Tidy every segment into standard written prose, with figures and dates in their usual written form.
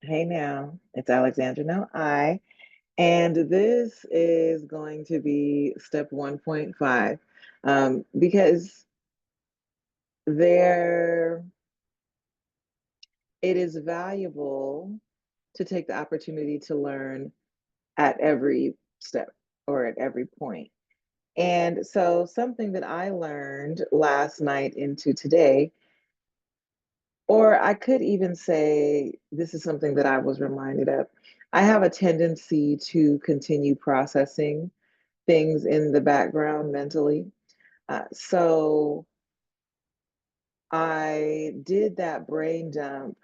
Hey now, it's Alexandra now and this is going to be step 1.5 because there it is valuable to take the opportunity to learn at every step or at every point. And so something that I learned last night into today, or I could even say this is something that I was reminded of. I have a tendency to continue processing things in the background mentally. So I did that brain dump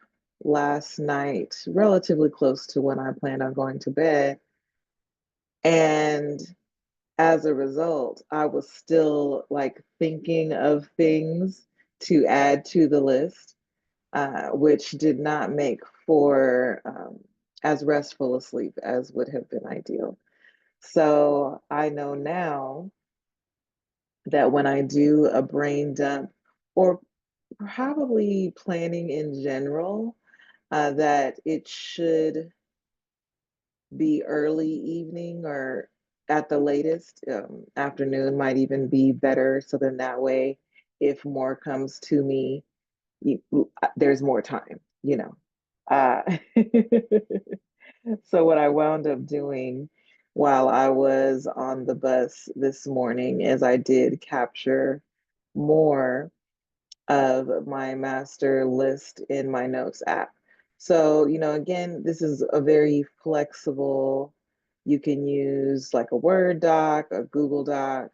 last night, relatively close to when I planned on going to bed. And as a result, I was still like thinking of things to add to the list, which did not make for as restful a sleep as would have been ideal. So I know now that when I do a brain dump, or probably planning in general, that it should be early evening or at the latest, afternoon might even be better. So then that way, if more comes to me, you, there's more time, you know. Uh, so what I wound up doing while I was on the bus this morning is I did capture more of my master list in my notes app. So, again, this is a very flexible, you can use like a Word doc, a Google Doc,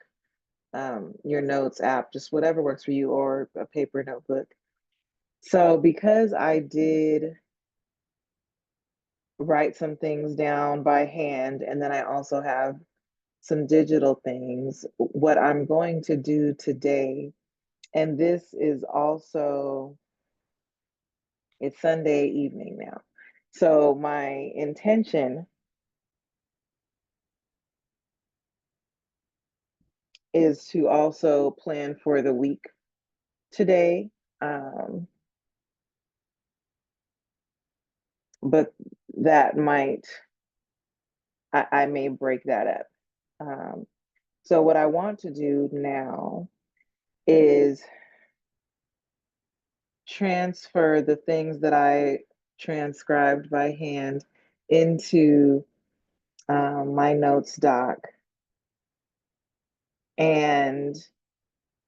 your notes app, just whatever works for you, or a paper notebook. So, because I did write some things down by hand, and then I also have some digital things, what I'm going to do today, and this is also it's Sunday evening now. So my intention is to also plan for the week today. Um, but that might, I may break that up. Um, so what I want to do now is transfer the things that I transcribed by hand into my notes doc. And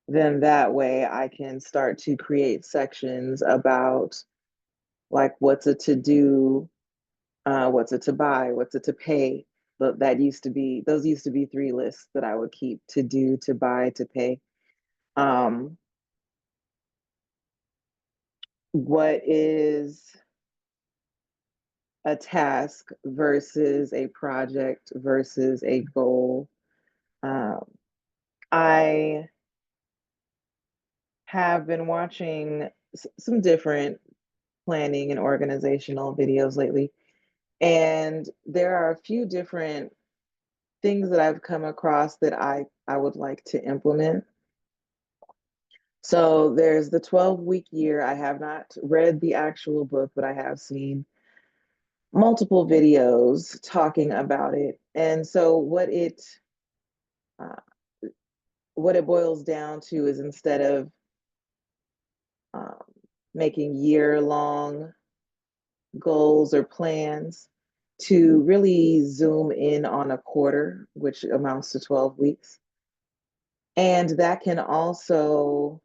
then that way I can start to create sections about like what's a to do, what's a to buy, what's a to pay. But those used to be three lists that I would keep: to do, to buy, to pay. Um, what is a task versus a project versus a goal? Um, I have been watching some different planning and organizational videos lately, and there are a few different things that I've come across that I would like to implement. So there's the 12-week year. I have not read the actual book, but I have seen multiple videos talking about it. And so uh, what it boils down to is, instead of um, making year-long goals or plans, to really zoom in on a quarter, which amounts to 12 weeks. And that can also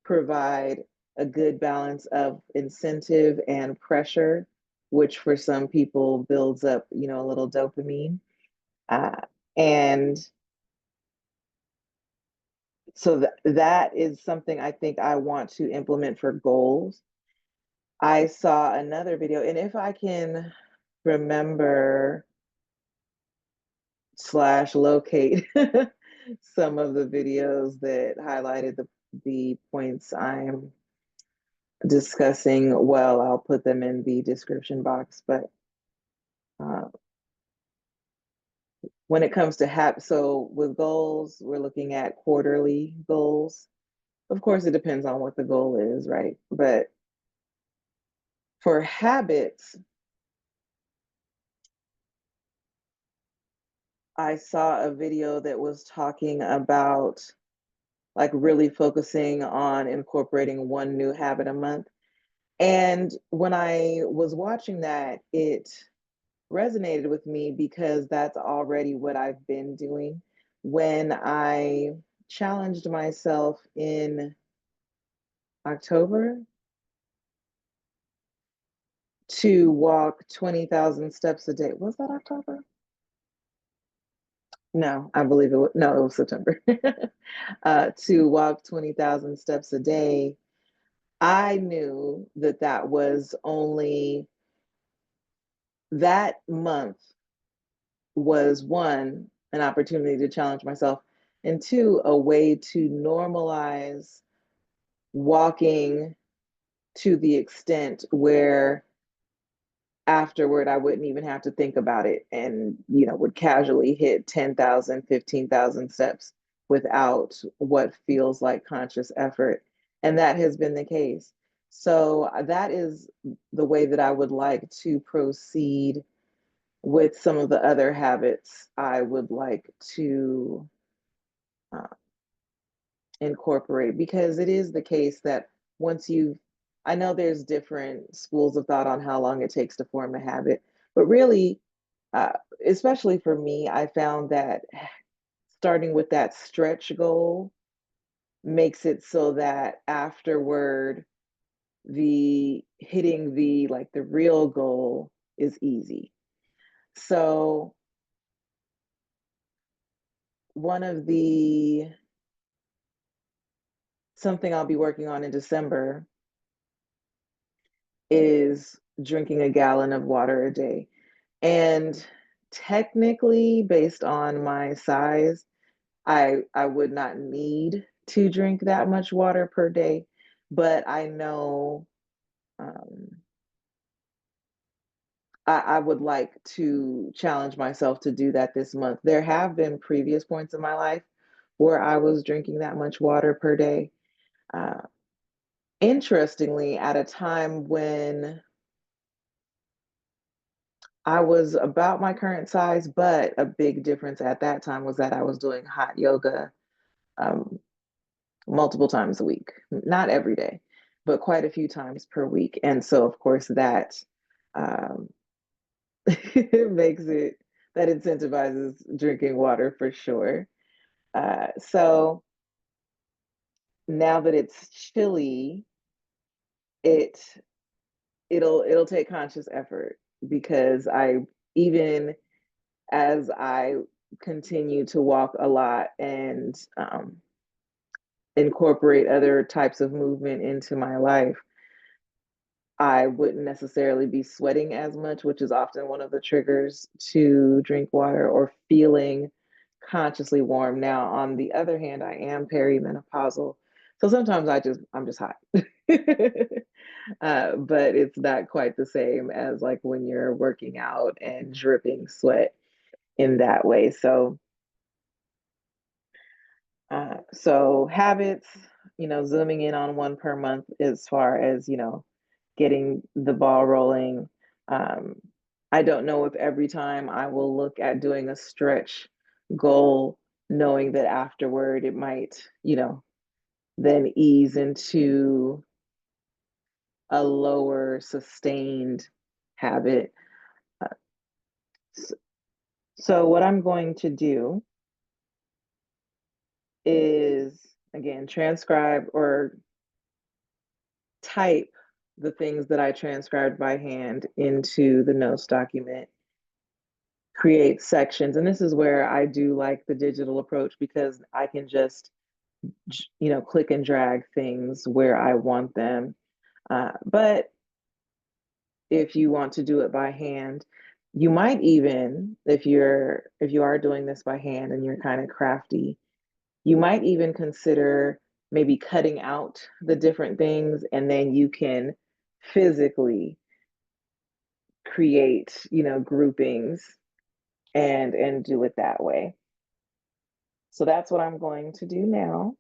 provide a good balance of incentive and pressure, which for some people builds up, a little dopamine. Uh, and so that is something I think I want to implement for goals. I saw another video, and if I can remember slash locate some of the videos that highlighted the points I'm discussing, well, I'll put them in the description box. But uh, when it comes to so with goals, we're looking at quarterly goals. Of course, it depends on what the goal is, right? But For habits, I saw a video that was talking about like really focusing on incorporating one new habit a month. And when I was watching that, it resonated with me because that's already what I've been doing. When I challenged myself in October to walk 20,000 steps a day. Was that October? No, I believe it was, no, it was September. To walk 20,000 steps a day, I knew that that was only that month was one, an opportunity to challenge myself, and two, a way to normalize walking to the extent where afterward I wouldn't even have to think about it and, would casually hit 10,000, 15,000 steps without what feels like conscious effort. And that has been the case. So that is the way that I would like to proceed with some of the other habits I would like to uh, incorporate, because it is the case that once you've, I know there's different schools of thought on how long it takes to form a habit, but really, uh, especially for me, I found that starting with that stretch goal makes it so that afterward, the hitting the like the real goal is easy. So, one of the something I'll be working on in December is drinking a gallon of water a day. And technically, based on my size, I would not need to drink that much water per day, but I know um, I would like to challenge myself to do that this month. There have been previous points in my life where I was drinking that much water per day. Uh, Interestingly, at a time when I was about my current size, but a big difference at that time was that I was doing hot yoga um, multiple times a week, not every day, but quite a few times per week. And so, of course, that um, makes it, that incentivizes drinking water for sure. So now that it's chilly, it it'll take conscious effort because I, even as I continue to walk a lot and incorporate other types of movement into my life, I wouldn't necessarily be sweating as much, which is often one of the triggers to drink water, or feeling consciously warm. Now, on the other hand, I am perimenopausal. So sometimes I'm just hot. But it's not quite the same as like when you're working out and dripping sweat in that way. So habits, zooming in on one per month as far as, getting the ball rolling. Um, I don't know if every time I will look at doing a stretch goal, knowing that afterward it might, then ease into a lower sustained habit. Uh, so, what I'm going to do is, again, transcribe or type the things that I transcribed by hand into the notes document, create sections. And this is where I do like the digital approach because I can just, click and drag things where I want them. But if you want to do it by hand, you might even, if you are doing this by hand and you're kind of crafty, you might even consider maybe cutting out the different things, and then you can physically create, groupings and do it that way. So that's what I'm going to do now.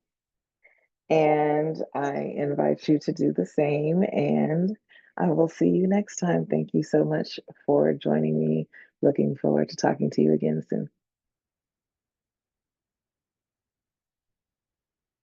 And I invite you to do the same. And I will see you next time. Thank you so much for joining me. Looking forward to talking to you again soon.